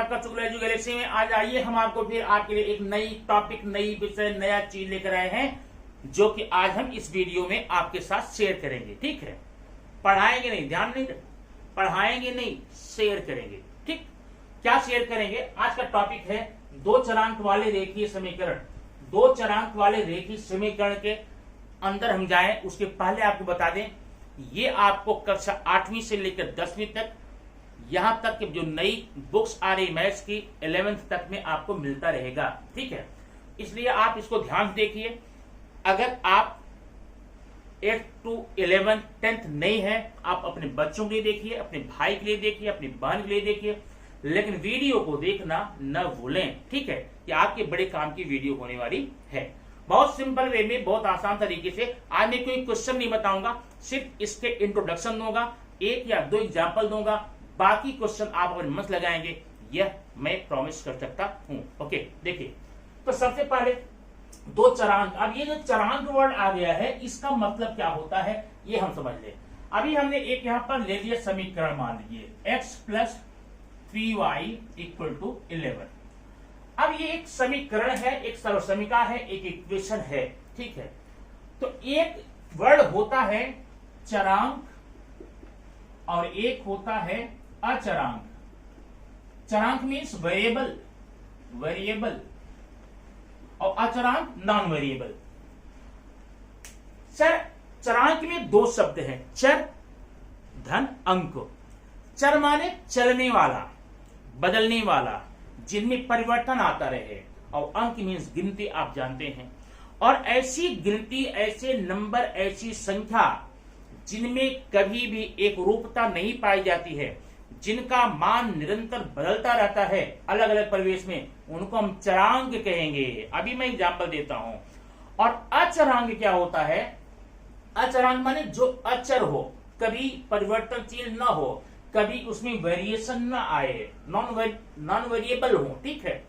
आपका Shukla edu Galaxy में। आज आइए हम आपको फिर आपके लिए एक नई टॉपिक, नई विषय, नया चीज लेकर आए हैं जो कि आज हम इस वीडियो में आपके साथ शेयर करेंगे। ठीक है, पढ़ाएंगे नहीं, ध्यान नहीं, पढ़ाएंगे नहीं, शेयर करेंगे। ठीक, क्या शेयर करेंगे? आज का टॉपिक है दो चरांक वाले रेखीय समीकरण। दो चरांक वाले रेखीय समीकरण के अंदर हम जाएं उसके पहले आपको बता दें, ये आपको कक्षा 8वीं से लेकर 10वीं तक, यहां तक कि जो नई बुक्स आ रही मैथ्स की 11th तक में आपको मिलता रहेगा। ठीक है, इसलिए आप इसको ध्यान से देखिए। अगर आप 8 to 11 10th नहीं है, आप अपने बच्चों के लिए देखिए, अपने भाई के लिए देखिए, अपनी बहन के लिए देखिए, लेकिन वीडियो को देखना न भूलें। ठीक है, कि आपके बड़े काम की वीडियो होने वाली है। बहुत सिंपल वे में, बहुत आसान तरीके से आज मैं कोई क्वेश्चन नहीं बताऊंगा, सिर्फ इसके इंट्रोडक्शन दूंगा, एक या दो एग्जाम्पल दूंगा, बाकी क्वेश्चन आप अपने मन से लगाएंगे, यह मैं प्रॉमिस कर सकता हूं। ओके, देखिए, तो सबसे पहले दो चरांक। अब ये जो चरांक वर्ड आ गया है, इसका मतलब क्या होता है ये हम समझ ले। अभी हमने एक यहां पर ले लिया समीकरण, मान लीजिए x + 3y = 11। अब ये एक समीकरण है, एक सर्वसमीका है, एक इक्वेशन है। ठीक है, तो एक वर्ड होता है चरांक और एक होता है अचरांक। चरांक मीन्स वेरिएबल, वेरिएबल, और अचरांक नॉन वेरिएबल। चरांक में दो शब्द हैं, चर धन अंक। चर माने चलने वाला, बदलने वाला, जिनमें परिवर्तन आता रहे, और अंक मीन्स गिनती, आप जानते हैं। और ऐसी गिनती, ऐसे नंबर, ऐसी संख्या जिनमें कभी भी एक रूपता नहीं पाई जाती है, जिनका मान निरंतर बदलता रहता है अलग अलग परिवेश में, उनको हम चरांक कहेंगे। अभी मैं एग्जांपल देता हूं। और अचरांक क्या होता है? अचरांक माने जो अचर हो, कभी परिवर्तनशील न हो, कभी उसमें वेरिएशन न आए, नॉन वेरिएबल हो। ठीक है,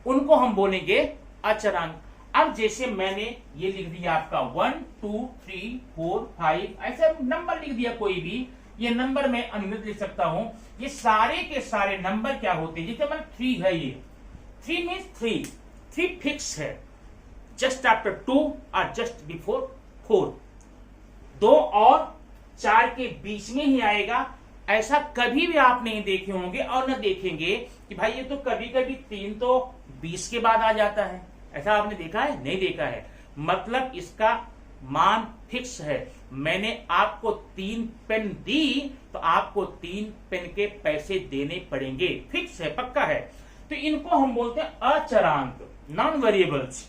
उनको हम बोलेंगे अचरांक। अब जैसे मैंने ये लिख दिया आपका 1 2 3 4 5, ऐसे नंबर लिख दिया कोई भी, ये नंबर मैं अनगिनत लिख सकता हूं। ये सारे के सारे नंबर क्या होते हैं? जैसे मैंने 3 है, ये 3 मीन्स 3 फिक्स है, जस्ट आफ्टर 2 और जस्ट बिफोर 4, 2 और 4 के बीच में ही आएगा। ऐसा कभी भी आप नहीं देखे होंगे और न देखेंगे कि भाई ये तो कभी कभी 3 तो 20 के बाद आ जाता है। ऐसा आपने देखा है? नहीं देखा है। मतलब इसका मान फिक्स है। मैंने आपको 3 पेन दी तो आपको 3 पेन के पैसे देने पड़ेंगे, फिक्स है, पक्का है। तो इनको हम बोलते हैं अचरांक, नॉन वेरिएबल्स,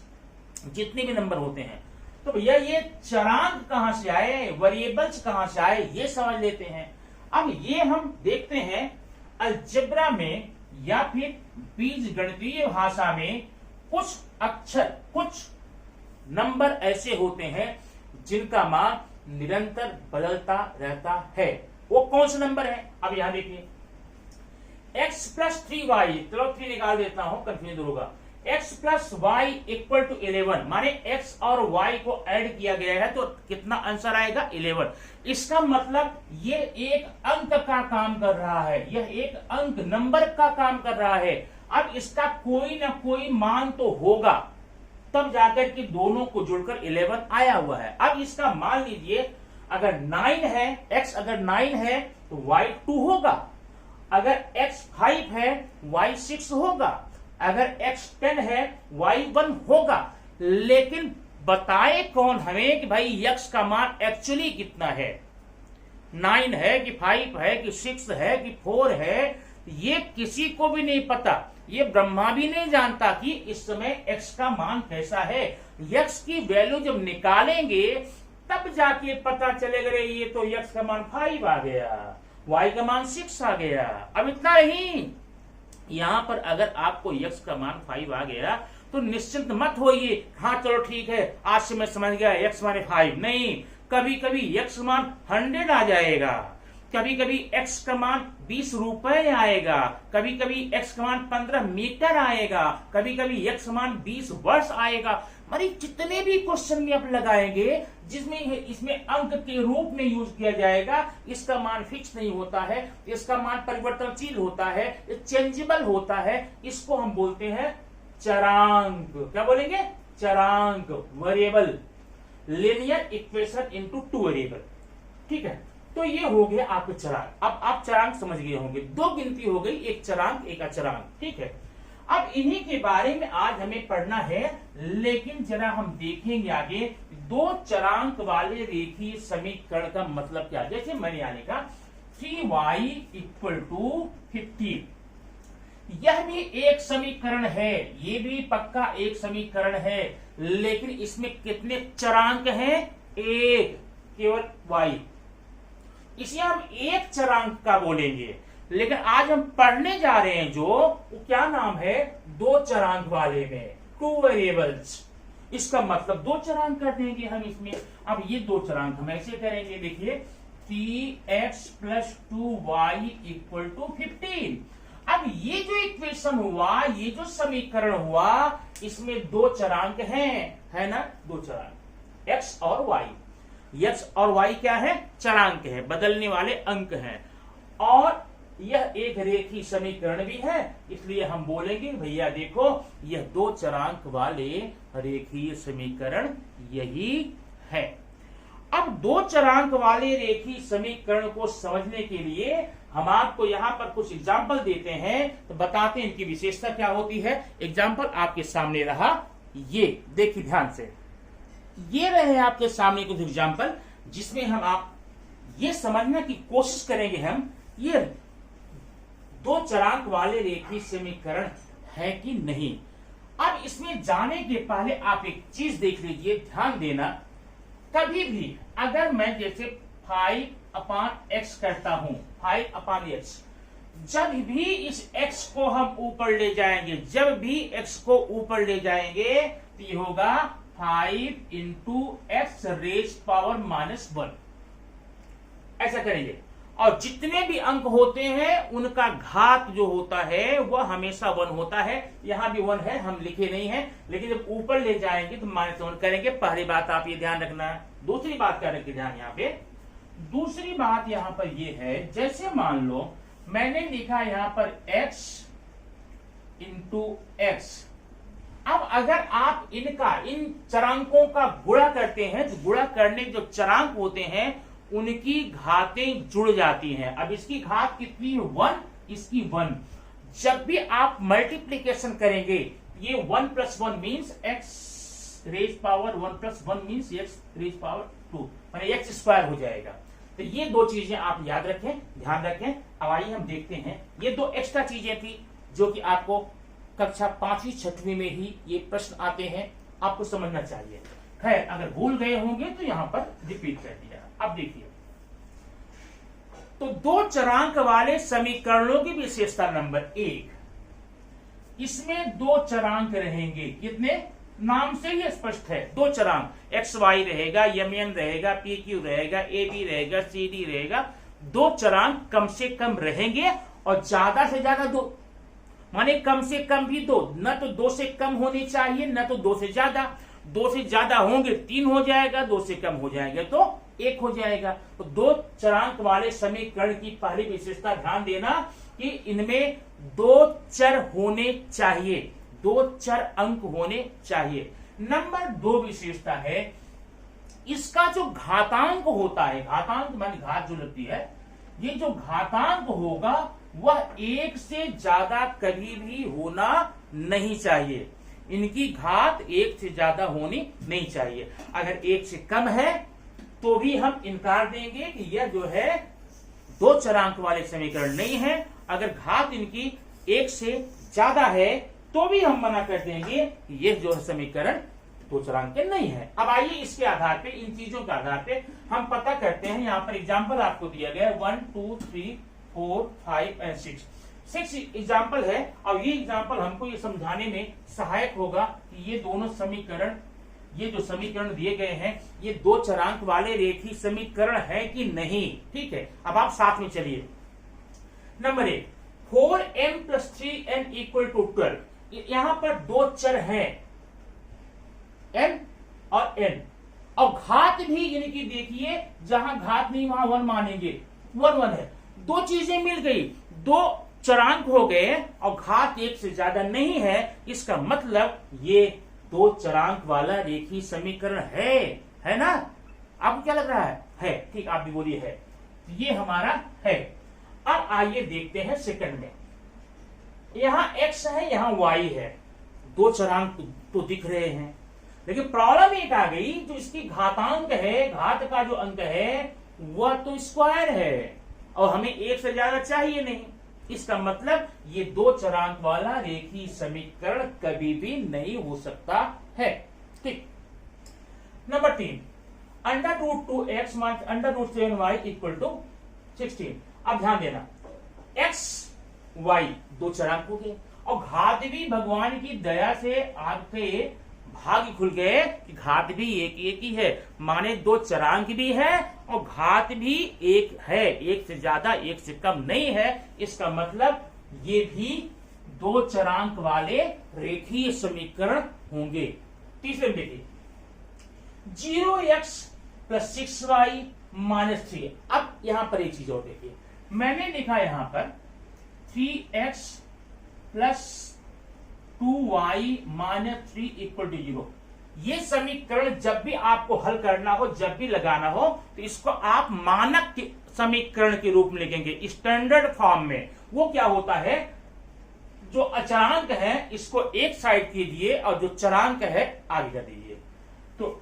जितने भी नंबर होते हैं। तो भैया ये चरांक कहां से आए, वेरिएबल्स कहां से आए, ये समझ लेते हैं। अब ये हम देखते हैं अलजेब्रा में या फिर बीज गणितीय भाषा में कुछ अक्षर, कुछ नंबर ऐसे होते हैं जिनका मान निरंतर बदलता रहता है। वो कौन सा नंबर है? अब यहां देखिए, x + 3y, चलो 3 निकाल देता हूं, कंफ्यूज होगा। x + y = 11, माने x और y को ऐड किया गया है तो कितना आंसर आएगा? 11। इसका मतलब ये एक अंक का काम कर रहा है, यह एक अंक नंबर का काम कर रहा है। अब इसका कोई ना कोई मान तो होगा, तब जाकर के दोनों को जुड़कर 11 आया हुआ है। अब इसका मान लीजिए अगर 9 है, x अगर 9 है तो y 2 होगा, अगर x 5 है y 6 होगा, अगर x 10 है y 1 होगा। लेकिन बताए कौन हमें कि भाई x का मान एक्चुअली कितना है? 9 है कि 5 है कि 6 है कि 4 है, ये किसी को भी नहीं पता। ये ब्रह्मा भी नहीं जानता कि इस समय x का मान कैसा है। x की वैल्यू जब निकालेंगे तब जाके पता चलेगा, रे ये तो x का मान 5 आ गया, y का मान 6 आ गया। अब इतना नहीं, यहां पर अगर आपको x का मान 5 आ गया तो निश्चिंत मत होइए, हाँ चलो ठीक है, आज से मैं समझ गया x माने 5। नहीं, कभी कभी x मान 100 आ जाएगा, कभी कभी x का मान 20 रुपए आएगा, कभी कभी x का मान 15 मीटर आएगा, कभी कभी x का मान 20 वर्ष आएगा। मतलब जितने भी क्वेश्चन में आप लगाएंगे जिसमें इसमें अंक के रूप में यूज किया जाएगा, इसका मान फिक्स नहीं होता है, इसका मान परिवर्तनशील होता है, चेंजेबल होता है, इसको हम बोलते हैं चरांक। क्या बोलेंगे? चरांक, variable, linear equation into two variable. ठीक है, तो ये हो गया आपके चरांक। अब आप चरांक समझ गए होंगे, दो गिनती हो गई, एक चरांक एक अचरांक। ठीक है, अब इन्हीं के बारे में आज हमें पढ़ना है, लेकिन जरा हम देखेंगे आगे दो चरांक वाले रेखीय समीकरण का मतलब क्या। जैसे मैंने यहाँ लिखा 3y = 15, यह भी एक समीकरण है, ये भी पक्का एक समीकरण है, लेकिन इसमें कितने चरांक हैं? एक, केवल y। इसे हम एक चरांक का बोलेंगे, लेकिन आज हम पढ़ने जा रहे हैं जो वो क्या नाम है? दो चरांक वाले में, टू वेरिएबल्स। इसका मतलब दो चरांक कर देंगे हम इसमें। अब ये दो चरांक हम ऐसे करेंगे, देखिए 3x + 2y = 15। अब ये जो इक्वेशन हुआ, ये जो समीकरण हुआ, इसमें दो चरांक हैं, है ना? दो चरांक x और y। x और y क्या है? चरांक है, बदलने वाले अंक हैं, और यह एक रेखीय समीकरण भी है, इसलिए हम बोलेंगे भैया देखो यह दो चरांक वाले रेखीय समीकरण यही है। अब दो चरांक वाले रेखीय समीकरण को समझने के लिए हम आपको यहाँ पर कुछ एग्जाम्पल देते हैं, तो बताते हैं इनकी विशेषता क्या होती है। एग्जाम्पल आपके सामने रहा, ये देखिए ध्यान से, ये रहे आपके सामने कुछ एग्जाम्पल, जिसमें हम आप ये समझने की कोशिश करेंगे हम ये दो चरांक वाले रेखीय समीकरण है कि नहीं। अब इसमें जाने के पहले आप एक चीज देख लीजिए, ध्यान देना, कभी भी अगर मैं जैसे 5/x करता हूं, 5/x, जब भी इस x को हम ऊपर ले जाएंगे, जब भी x को ऊपर ले जाएंगे तो ये होगा 5 × x⁻⁻1, ऐसा करेंगे। और जितने भी अंक होते हैं उनका घात जो होता है वह हमेशा 1 होता है। यहां भी 1 है, हम लिखे नहीं है, लेकिन जब ऊपर ले जाएंगे तो -1 करेंगे। पहली बात आप ये ध्यान रखना है। दूसरी बात क्या रखें ध्यान यहाँ पे, दूसरी बात यहाँ पर ये है, जैसे मान लो मैंने लिखा यहाँ पर x × x। अब अगर आप इन चरांकों का गुणा करते हैं तो गुणा करने के जो चरांक होते हैं उनकी घातें जुड़ जाती हैं। अब इसकी घात कितनी है? 1, इसकी 1। जब भी आप मल्टीप्लीकेशन करेंगे, ये 1 + 1 मीन्स x⁻1 + 1 मीन्स x⁻2, माने x² हो जाएगा। तो ये दो चीजें आप याद रखें, ध्यान रखें। अब आइए हम देखते हैं, ये दो एक्स्ट्रा चीजें थी जो कि आपको कक्षा 5वीं 6वीं में ही ये प्रश्न आते हैं, आपको समझना चाहिए। खैर अगर भूल गए होंगे तो यहां पर रिपीट कर दिया। अब देखिए, तो दो चरांक वाले समीकरणों की विशेषता नंबर 1, इसमें दो चरांक रहेंगे। कितने? नाम से ही स्पष्ट है, दो चरांक xy रहेगा, mn रहेगा, pq रहेगा, ab रहेगा, cd रहेगा। दो चरांक कम से कम रहेंगे और ज्यादा से ज्यादा दो, माने कम से कम भी दो, न तो 2 से कम होनी चाहिए न तो 2 से ज्यादा। 2 से ज्यादा होंगे 3 हो जाएगा, 2 से कम हो जाएगा तो 1 हो जाएगा। तो दो चरांक वाले समीकरण की पहली विशेषता ध्यान देना कि इनमें दो चर होने चाहिए, दो चर अंक होने चाहिए। नंबर 2 विशेषता है, इसका जो घातांक होता है, घातांक माने घात जो लगती है, ये जो घातांक होगा वह 1 से ज्यादा कभी भी होना नहीं चाहिए। इनकी घात 1 से ज्यादा होनी नहीं चाहिए। अगर 1 से कम है तो भी हम इनकार देंगे कि यह जो है दो चरांक वाले समीकरण नहीं है। अगर घात इनकी 1 से ज्यादा है तो भी हम मना कर देंगे कि यह जो है समीकरण दो चरांक के नहीं है। अब आइए इसके आधार पे, इन चीजों के आधार पे हम पता करते हैं। यहाँ पर एग्जाम्पल आपको दिया गया है 1 2 3 4 5 और 6 एग्जाम्पल है। और ये एग्जाम्पल हमको ये समझाने में सहायक होगा कि ये दोनों समीकरण, ये जो समीकरण दिए गए हैं ये दो चरांक वाले रेखीय समीकरण है कि नहीं। ठीक है, अब आप साथ में चलिए। Number 1, 4m + 3n = 12। यहां पर दो चर हैं m और n, और घात भी, यानी कि देखिए जहां घात नहीं वहां 1 मानेंगे, 1 1 है। दो चीजें मिल गई, दो चरांक हो गए और घात एक से ज्यादा नहीं है, इसका मतलब ये दो चरांक वाला रेखीय समीकरण है ना? आपको क्या लग रहा है? ठीक, आप भी बोलिए है। ये हमारा है। अब आइए देखते हैं सेकंड में। यहां x है, यहां y है, दो चरांक तो दिख रहे हैं, लेकिन प्रॉब्लम एक आ गई, जो इसकी घातांक है, घात का जो अंक है वह तो स्क्वायर है और हमें एक से ज्यादा चाहिए नहीं। इसका मतलब ये दो चरांक वाला रेखीय समीकरण कभी भी नहीं हो सकता है। ठीक। Number 3, √2x - √7y = 16। अब ध्यान देना, x y दो चरांक हो गए और घात भी भगवान की दया से आपके भाग्य खुल गए कि घात भी एक ही है, माने दो चरांक भी है और घात भी एक है, एक से ज्यादा एक से कम नहीं है। इसका मतलब ये भी दो चरांक वाले रेखीय समीकरण होंगे। तीसरे में देखिए, 0x + 6y - 3। अब यहां पर एक चीज और देखिए, मैंने लिखा यहां पर 3x + 2y - 3 = 0। ये समीकरण जब भी आपको हल करना हो, जब भी लगाना हो, तो इसको आप मानक समीकरण के रूप में लिखेंगे, स्टैंडर्ड फॉर्म में। वो क्या होता है, जो अचरांक है इसको एक साइड कीजिए और जो चरांक है आगे कर दीजिए। तो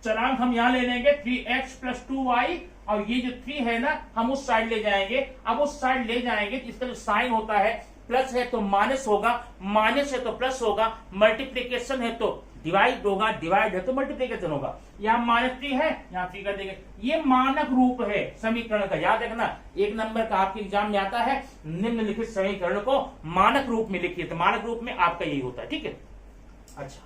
चरांक हम यहां ले लेंगे 3x + 2y, और ये जो 3 है ना, हम उस साइड ले जाएंगे। अब उस साइड ले जाएंगे, इसका जो साइन होता है, प्लस है तो माइनस होगा, माइनस है तो प्लस होगा, मल्टीप्लीकेशन है तो डिवाइड होगा, डिवाइड है तो मल्टीप्लीकेशन होगा। यहाँ -3 है, यहाँ 3 कर देंगे। ये मानक रूप है समीकरण का, याद रखना। एक नंबर का आपके एग्जाम में आता है, निम्नलिखित समीकरण को मानक रूप में लिखिए, तो मानक रूप में आपका यही होता है। ठीक है, अच्छा,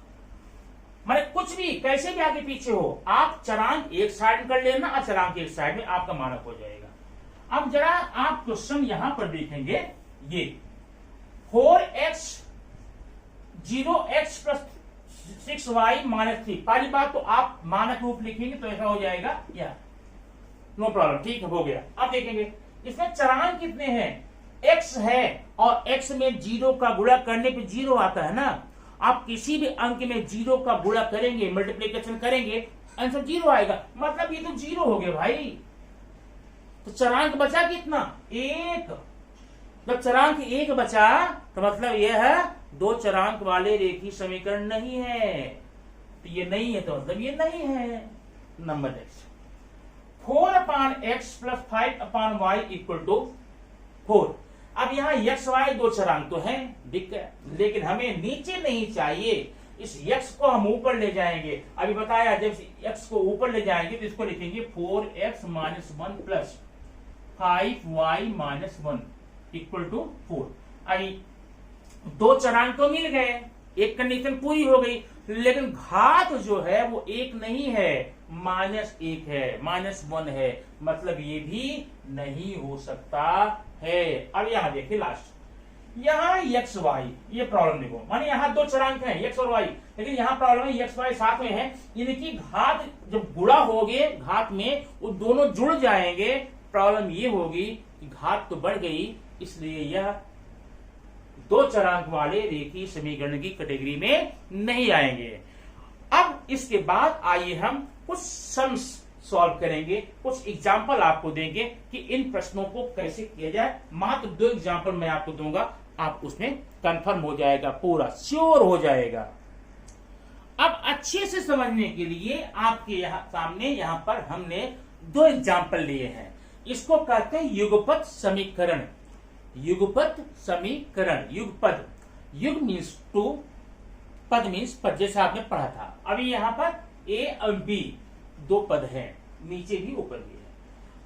माने कुछ भी कैसे भी आगे पीछे हो, आप चरांक एक साइड कर लेना, अचरांक एक साइड में, आपका मानक हो जाएगा। अब जरा आप क्वेश्चन यहां पर देखेंगे, ये 4x 0x + 6y - 3। पहली बात तो आप मानक रूप लिखेंगे तो ऐसा हो जाएगा, या नो प्रॉब्लम, ठीक हो गया। अब देखेंगे इसमें चरांक कितने हैं, x है और x में 0 का गुणा करने पे 0 आता है ना। आप किसी भी अंक में 0 का गुणा करेंगे, मल्टीप्लीकेशन करेंगे, आंसर 0 आएगा, मतलब ये तो 0 हो गए भाई। तो चरांक बचा कितना, 1। जब चरांक 1 बचा तो मतलब यह है दो चरांक वाले रेखीय समीकरण नहीं है, तो ये नहीं है तो मतलब ये नहीं है। Number next, 4/x + 5/y = 4। अब यहाँ x y दो चरांक तो हैं, लेकिन हमें नीचे नहीं चाहिए, इस x को हम ऊपर ले जाएंगे। अभी बताया, जब x को ऊपर ले जाएंगे तो इसको लिखेंगे 4x - 1 + 5y - 1 = 4। अभी दो चरांक तो मिल गए, एक कंडीशन पूरी हो गई, लेकिन घात जो है वो एक नहीं है, -1 है, -1 है, मतलब ये भी नहीं हो सकता है। अब यहां देखिए लास्ट, यहाँ x y, ये प्रॉब्लम देखो, माने यहाँ दो चरांक हैं x और y, लेकिन यहाँ प्रॉब्लम है x y साथ में है, इनकी घात जब गुणा होगे घात में, वो दोनों जुड़ जाएंगे। प्रॉब्लम ये होगी कि घात तो बढ़ गई, इसलिए यह दो चरांक वाले रेखीय समीकरण की कैटेगरी में नहीं आएंगे। अब इसके बाद आइए हम कुछ सम्स सॉल्व करेंगे, कुछ एग्जाम्पल आपको देंगे कि इन प्रश्नों को कैसे किया जाए। मात्र 2 एग्जाम्पल मैं आपको दूंगा, आप उसमें कंफर्म हो जाएगा, पूरा श्योर हो जाएगा। अब अच्छे से समझने के लिए आपके सामने यहाँ पर हमने 2 एग्जाम्पल लिए हैं। इसको कहते हैं युगपत समीकरण। युगपत समीकरण, युगपद, युग मीन्स 2, पद मीन्स पद, जैसे आपने पढ़ा था। अभी यहाँ पर a और b 2 पद हैं, नीचे भी ऊपर भी है।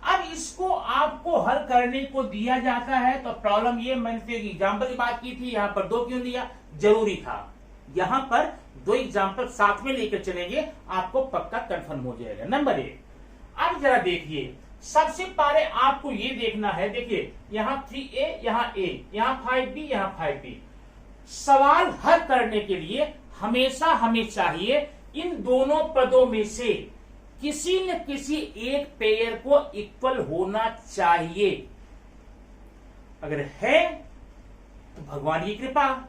अब इसको आपको हल करने को दिया जाता है, तो प्रॉब्लम ये, मैंने एग्जाम्पल की बात की थी, यहाँ पर 2 क्यों दिया, जरूरी था। यहाँ पर 2 एग्जाम्पल साथ में लेकर चलेंगे, आपको पक्का कंफर्म हो जाएगा। नंबर 1, अब जरा देखिए, सबसे पहले आपको ये देखना है, देखिए यहां 3a, यहां a, यहां 5b, यहां 5b। सवाल हल करने के लिए हमेशा हमें चाहिए इन दोनों पदों में से किसी न किसी एक पेयर को इक्वल होना चाहिए। अगर है तो भगवान की कृपा,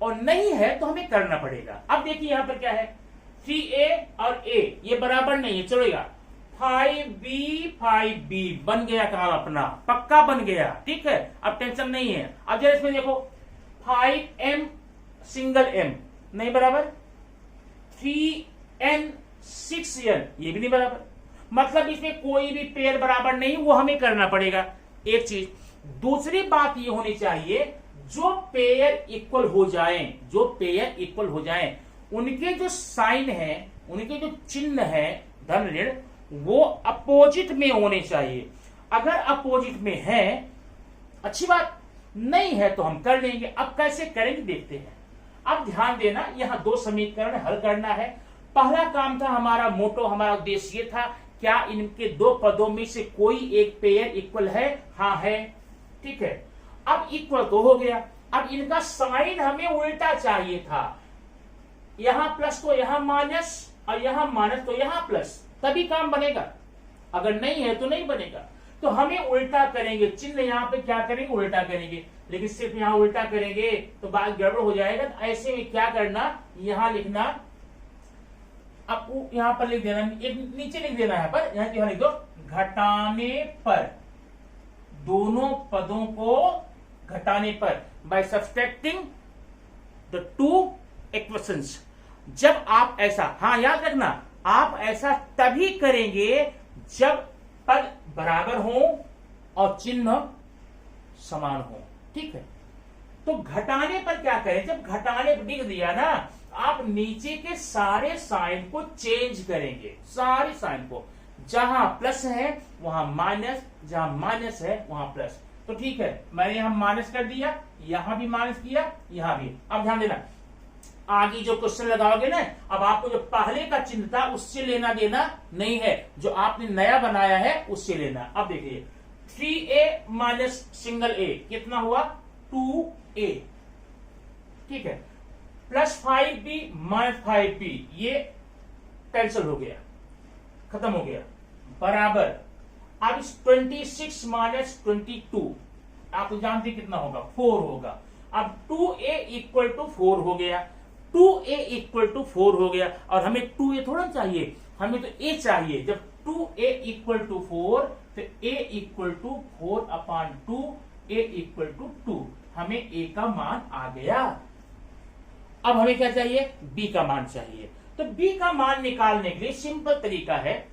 और नहीं है तो हमें करना पड़ेगा। अब देखिए यहां पर क्या है, 3a और a ये बराबर नहीं है, चलेगा। 5b बन गया काम अपना, पक्का बन गया, ठीक है, अब टेंशन नहीं है। अब जरा इसमें देखो 5m सिंगल m नहीं बराबर, 3n 6n ये भी नहीं बराबर, मतलब इसमें कोई भी पेयर बराबर नहीं, वो हमें करना पड़ेगा। एक चीज, दूसरी बात ये होनी चाहिए जो पेयर इक्वल हो जाएं, जो पेयर इक्वल हो जाएं, उनके जो साइन है, उनके जो चिन्ह है धन ऋण, वो अपोजिट में होने चाहिए। अगर अपोजिट में है अच्छी बात, नहीं है तो हम कर लेंगे। अब कैसे करेंगे देखते हैं। अब ध्यान देना, यहां दो समीकरण हल करना है। पहला काम था हमारा, मोटो हमारा उद्देश्य ये था, क्या इनके दो पदों में से कोई एक पेयर इक्वल है? हाँ है, ठीक है। अब इक्वल तो हो गया, अब इनका साइन हमें उल्टा चाहिए था, यहां प्लस तो यहां माइनस, और यहां माइनस तो यहां प्लस, तभी काम बनेगा। अगर नहीं है तो नहीं बनेगा, तो हमें उल्टा करेंगे, चिन्ह यहां पे क्या करेंगे, उल्टा करेंगे। लेकिन सिर्फ यहां उल्टा करेंगे तो बात गड़बड़ हो जाएगा। तो ऐसे में क्या करना, यहां लिखना, अब यहां पर लिख देना, एक नीचे लिख देना, यहां पर यहां लिख दो, घटाने पर, दोनों पदों को घटाने पर, by subtracting the two equations. जब आप ऐसा, हाँ याद रखना, आप ऐसा तभी करेंगे जब पद बराबर हो और चिन्ह समान हो, ठीक है। तो घटाने पर क्या करें, जब घटाने पर लिख दिया ना, आप नीचे के सारे साइन को चेंज करेंगे, सारे साइन को, जहां प्लस है वहां माइनस, जहां माइनस है वहां प्लस। तो ठीक है, मैंने यहां माइनस कर दिया, यहां भी माइनस किया, यहां भी। अब ध्यान देना, आगे जो क्वेश्चन लगाओगे ना, अब आपको जो पहले का चिन्ह था उससे लेना देना नहीं है, जो आपने नया बनाया है उससे लेना। अब देखिए 3a माइनस सिंगल a कितना हुआ, 2a, ठीक है, प्लस 5b माइनस 5b ये कैंसिल हो गया, खत्म हो गया, बराबर। अब इस 26 माइनस 22 आप तो जानते कितना होगा, 4 होगा। अब 2a इक्वल टू 4 हो गया, 2a इक्वल टू 4 हो गया, और हमें 2a थोड़ा चाहिए, हमें तो a चाहिए। जब 2a इक्वल टू 4, तो a equal to 4/2, a equal to 2, हमें a का मान आ गया। अब हमें क्या चाहिए, b का मान चाहिए। तो b का मान निकालने के लिए सिंपल तरीका है,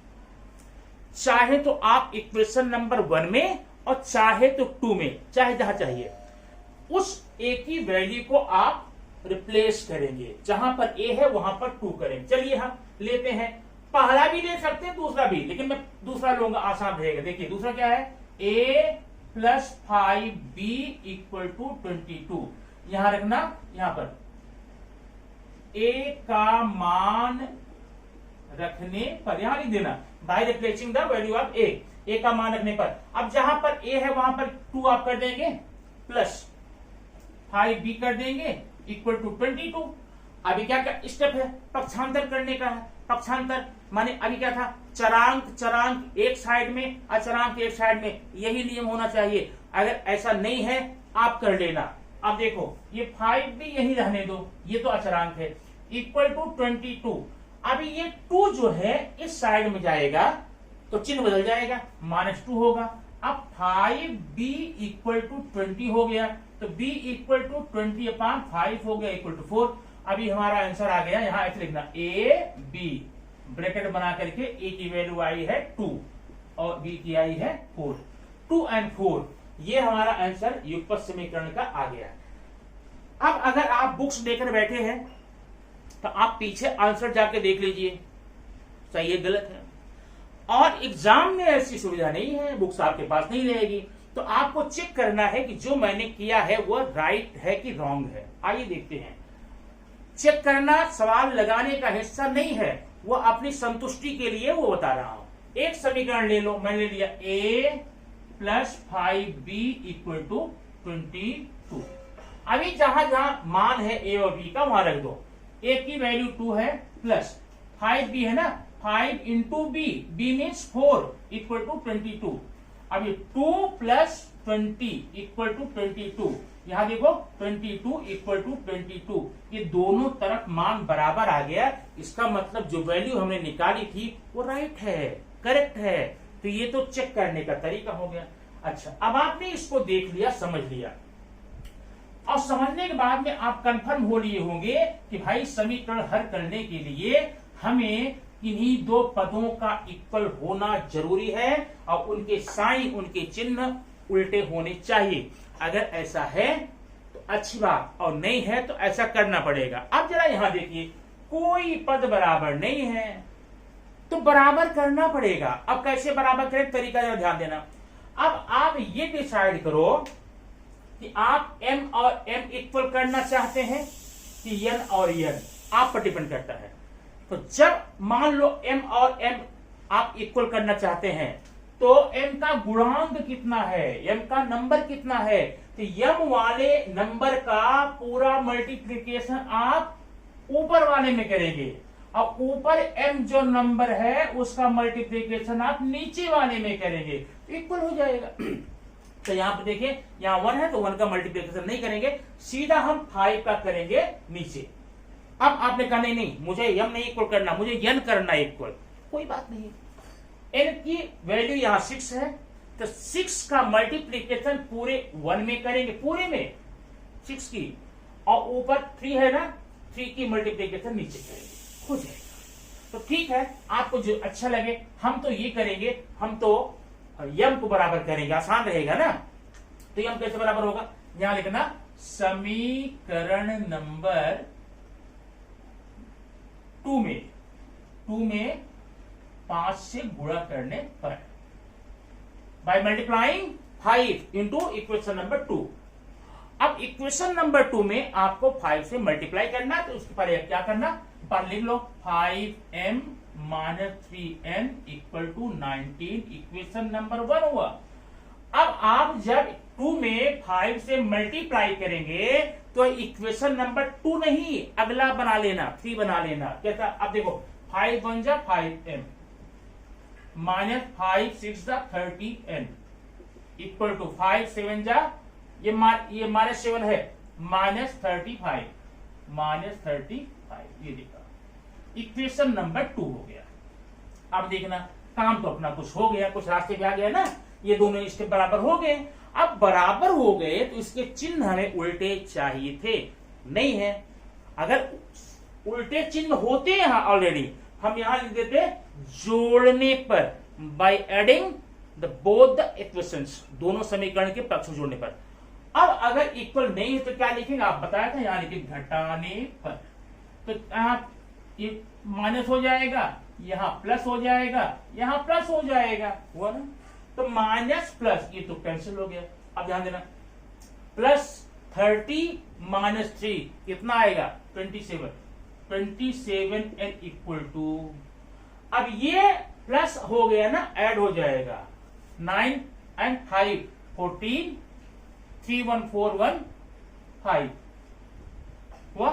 चाहे तो आप इक्वेशन नंबर 1 में और चाहे तो 2 में, चाहे जहां चाहिए, उस a की वैल्यू को आप रिप्लेस करेंगे, जहां पर a है वहां पर 2 करेंगे। चलिए हम लेते हैं, पहला भी ले सकते हैं दूसरा भी, लेकिन मैं दूसरा लूंगा, आसान रहेगा। देखिए दूसरा क्या है, a plus 5b equal to 22, यहां रखना, यहां पर a का मान रखने पर यहां लिख देना, by replacing the value of a का मान रखने पर। अब जहां पर a है वहां पर 2 आप कर देंगे, प्लस 5b कर देंगे इक्वल टू 22। अभी क्या स्टेप है, पक्षांतर करने का है। पक्षांतर माने अभी क्या था, चरांक चरांक एक साइड में, अचरांक एक साइड में, यही नियम होना चाहिए। अगर ऐसा नहीं है आप कर लेना। अब देखो ये 5 भी यही रहने दो, ये तो अचरांक है, इक्वल टू 22। अभी ये 2 जो है इस साइड में जाएगा तो चिन्ह बदल जाएगा, -2 होगा। अब 5b इक्वल टू 20 हो गया, तो b इक्वल टू 20/5 हो गया, इक्वल टू 4। अभी हमारा आंसर आ गया, यहां ऐसे लिखना a b, ब्रैकेट बना करके a की वैल्यू आई है 2 और b की आई है 4, 2 और 4, ये हमारा आंसर युगपत समीकरण का आ गया। अब अगर आप बुक्स लेकर बैठे हैं तो आप पीछे आंसर जाके देख लीजिए, सही है गलत है। और एग्जाम में ऐसी सुविधा नहीं है, बुक्स आपके पास नहीं रहेगी, तो आपको चेक करना है कि जो मैंने किया है वो राइट है कि रॉन्ग है। आइए देखते हैं। चेक करना सवाल लगाने का हिस्सा नहीं है, वो अपनी संतुष्टि के लिए वो बता रहा हूं। एक समीकरण ले लो, मैंने लिया a plus 5b equal to 22। अभी जहां जहां मान है a और b का वहां रख दो। a की वैल्यू 2 है प्लस 5b है ना, 5 into b, b means 4 equal to 22। अब ये 2 प्लस 20 इक्वल टू 22, यहां देखो 22 इक्वल टू 22, ये दोनों तरफ मान बराबर आ गया। इसका मतलब जो वैल्यू हमने निकाली थी वो राइट है, करेक्ट है। तो ये तो चेक करने का तरीका हो गया। अच्छा, अब आपने इसको देख लिया, समझ लिया, और समझने के बाद में आप कंफर्म हो लिए होंगे कि भाई समीकरण हल करने के लिए हमें इन्हीं दो पदों का इक्वल होना जरूरी है और उनके साइन, उनके चिन्ह उल्टे होने चाहिए। अगर ऐसा है तो अच्छी बात, और नहीं है तो ऐसा करना पड़ेगा। अब जरा यहां देखिए, कोई पद बराबर नहीं है तो बराबर करना पड़ेगा। अब कैसे बराबर करें, तरीका जरा ध्यान देना। अब आप ये डिसाइड करो कि आप m और m इक्वल करना चाहते हैं कि n और n, आप पर डिपेंड करता है। तो जब मान लो m और m आप इक्वल करना चाहते हैं तो m का गुणांक कितना है, m का नंबर कितना है, तो m वाले नंबर का पूरा मल्टीप्लिकेशन आप ऊपर वाले में करेंगे और ऊपर m जो नंबर है उसका मल्टीप्लिकेशन आप नीचे वाले में करेंगे, इक्वल हो जाएगा। तो यहां पे देखिए, यहां 1 है तो 1 का मल्टीप्लिकेशन नहीं करेंगे, सीधा हम 5 का करेंगे नीचे। अब आपने कहा नहीं मुझे m नहीं इक्वल करना, मुझे n करना इक्वल, कोई बात नहीं। n की वैल्यू यहां 6 है तो 6 का मल्टीप्लिकेशन पूरे 1 में करेंगे, पूरे में 6 की, और ऊपर 3 है ना, 3 की मल्टीप्लिकेशन नीचे करेंगे, हो जाएगा। तो ठीक है, आपको जो अच्छा लगे हम तो ये करेंगे, हम तो m को बराबर करेंगे, आसान रहेगा ना। तो m कैसे बराबर होगा, यहां लिखना समीकरण नंबर 2 में 5 से गुणा करने पर, by multiplying 5 into equation number 2। अब इक्वेशन नंबर 2 में आपको 5 से मल्टीप्लाई करना, तो उसके पर क्या करना, पर लिख लो 5m minus 3n equal to 19, equation number 1 हुआ। अब आप जब 2 में 5 से मल्टीप्लाई करेंगे तो इक्वेशन नंबर 2 नहीं, अगला बना लेना, 3 बना लेना। कैसा, अब देखो 5 1 जा 5m माइनस 5 6 जा 30n इक्वल टू 5 7 जा, ये माइनस 7 है, माइनस 35, ये देखा, इक्वेशन नंबर 2 हो गया। अब देखना, काम तो अपना कुछ हो गया, कुछ रास्ते पे आ गया ना, ये दोनों इसके बराबर हो गए। अब बराबर हो गए तो इसके चिन्ह हमें उल्टे चाहिए थे, नहीं है। अगर उल्टे चिन्ह होते यहां ऑलरेडी, हम यहां लिख देते जोड़ने पर, by adding the both the equations, दोनों समीकरण के पक्ष जोड़ने पर। अब अगर इक्वल नहीं है तो क्या लिखेंगे, आप बताया था, यहां लिखे घटाने पर, तो यहां ये माइनस हो जाएगा, यहां प्लस हो जाएगा, यहां प्लस हो जाएगा, हुआ ना। तो माइनस प्लस ये तो कैंसिल हो गया। अब ध्यान देना, प्लस 30 माइनस 3 कितना आएगा, 27n इक्वल टू, अब ये प्लस हो गया ना, ऐड हो जाएगा, 9 and 5 14, 3 1 4 1 5 हुआ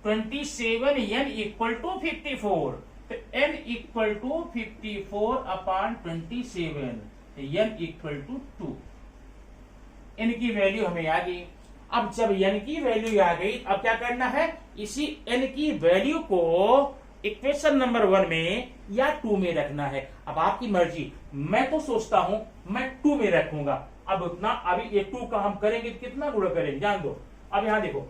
27n इक्वल टू 54, तो n equal to 54 upon 27, n equal to 2। n की वैल्यू हमें आ गई। अब जब n की वैल्यू आ गई, अब क्या करना है, इसी n की वैल्यू को इक्वेशन नंबर 1 में या 2 में रखना है। अब आपकी मर्जी, मैं तो सोचता हूं मैं 2 में रखूंगा। अब उतना, अभी ये 2 का हम करेंगे, कितना गुणा करेंगे जान दो। अब यहां देखो,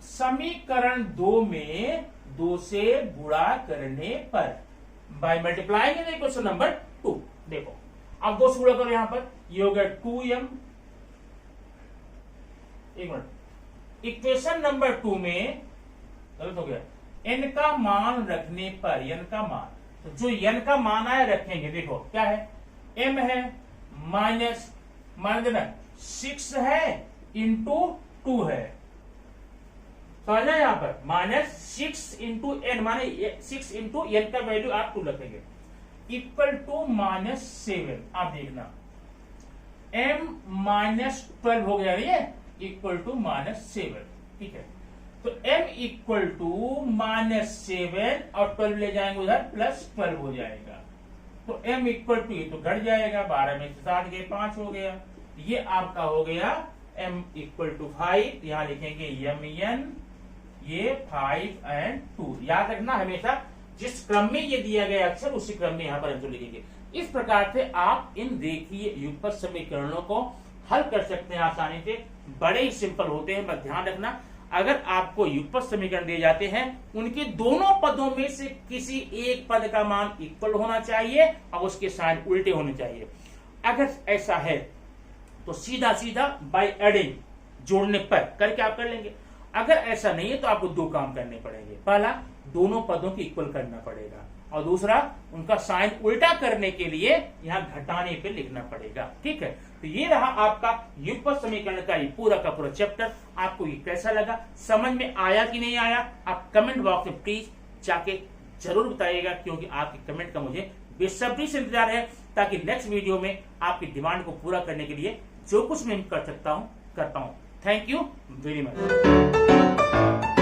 समीकरण 2 में 2 से गुणा करने पर, by multiplying in equation number 2, देखो अब 2 से गुणा करो, यहां पर ये हो गया 2m, एक मिनट, इक्वेशन नंबर 2 में गलत हो गया, n का मान रखने पर, n का मान, तो जो n का मान आया रखेंगे। देखो क्या है, m है माइनस, मान देना 6 है इंटू 2 है, समझना, यहां पर माइनस 6 इंटू एन, माने 6 इंटू एन का वैल्यू आप 2 रखेंगे। Equal to -7। आप देखना m -12 हो गया ये इक्वल टू -7। ठीक है, तो m इक्वल टू -7 और 12 ले जाएंगे उधर +12 हो जाएगा। तो m इक्वल टू ये तो घट जाएगा, 12 में से 7 गए 5 हो गया। ये आपका हो गया m इक्वल टू 5। यहां लिखेंगे mn, ये 5 और 2। याद रखना हमेशा जिस क्रम में ये दिया गया अक्षर उसी क्रम में यहाँ पर आंसर लिखेंगे। इस प्रकार से आप इन रेखीय युगपत समीकरणों को हल कर सकते हैं आसानी से, बड़े ही सिंपल होते हैं। बस ध्यान रखना अगर आपको युगपत समीकरण दिए जाते हैं उनके दोनों पदों में से किसी एक पद का मान इक्वल होना चाहिए और उसके साइन उल्टे होने चाहिए। अगर ऐसा है तो सीधा सीधा बाय एडिंग, जोड़ने पर करके आप कर लेंगे। अगर ऐसा नहीं है तो आपको दो काम करने पड़ेंगे। पहला, दोनों पदों की इक्वल करना पड़ेगा और दूसरा, उनका साइन उल्टा करने के लिए यहाँ घटाने पे लिखना पड़ेगा। ठीक है, तो ये रहा आपका युगपत समीकरण का ये पूरा का पूरा चैप्टर। आपको ये कैसा लगा, समझ में आया कि नहीं आया, आप कमेंट बॉक्स में प्लीज जाके जरूर बताइएगा, क्योंकि आपके कमेंट का मुझे बेसब्री से इंतजार है, ताकि नेक्स्ट वीडियो में आपकी डिमांड को पूरा करने के लिए जो कुछ मैं कर सकता हूँ करता हूँ। Thank you very much.